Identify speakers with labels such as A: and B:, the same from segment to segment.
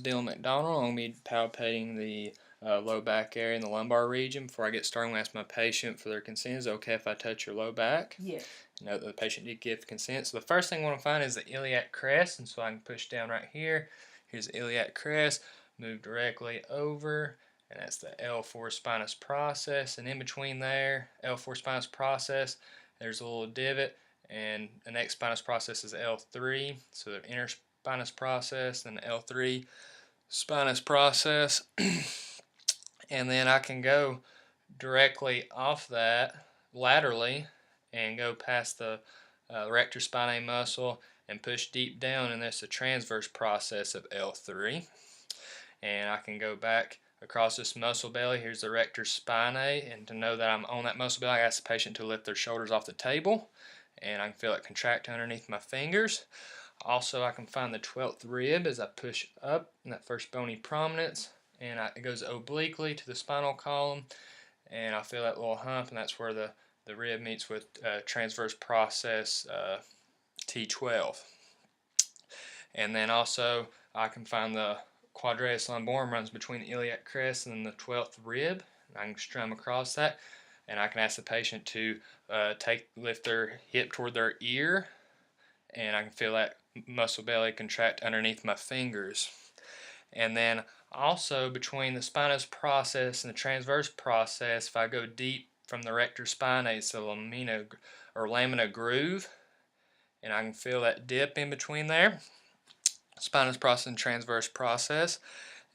A: Dylan McDonald. I'm going to be palpating the low back area in the lumbar region. Before I get started, I'm going to ask my patient for their consent. Is it okay if I touch your low back?
B: Yes.
A: Note that the patient did give consent. So the first thing I want to find is the iliac crest, and so I can push down right here. Here's the iliac crest. Move directly over, and that's the L4 spinous process. And in between there, L4 spinous process, there's a little divot, and the next spinous process is L3. So the inner spinous process and the L3 spinous process. And then I can go directly off that laterally and go past the rectus spinae muscle and push deep down, and that's the transverse process of L3. And I can go back across this muscle belly. Here's the rectus spinae, and to know that I'm on that muscle belly, I ask the patient to lift their shoulders off the table, and I can feel it contract underneath my fingers. Also, I can find the 12th rib as I push up in that first bony prominence, and it goes obliquely to the spinal column, and I feel that little hump, and that's where the rib meets with transverse process T12. And then also I can find the quadratus lumborum runs between the iliac crest and the 12th rib. I can strum across that, and I can ask the patient to lift their hip toward their ear, and I can feel that muscle belly contract underneath my fingers. And then also between the spinous process and the transverse process, if I go deep from the rectus spinae to the lamina groove, and I can feel that dip in between there, spinous process and transverse process.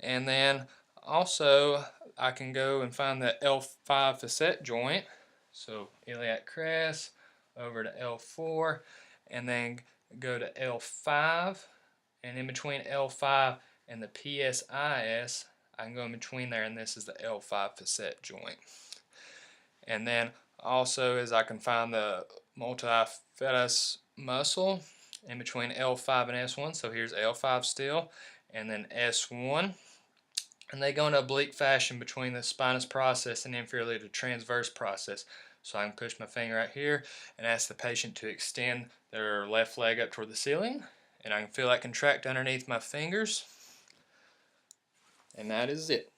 A: And then also I can go and find the L5 facet joint, so iliac crest over to L4, and then go to L5, and in between L5 and the PSIS, I can go in between there, and this is the L5 facet joint. And then also as I can find the multifidus muscle in between L5 and S1, so here's L5 still, and then S1, and they go in oblique fashion between the spinous process and inferiorly to transverse process. So I can push my finger right here and ask the patient to extend their left leg up toward the ceiling, and I can feel that contract underneath my fingers, and that is it.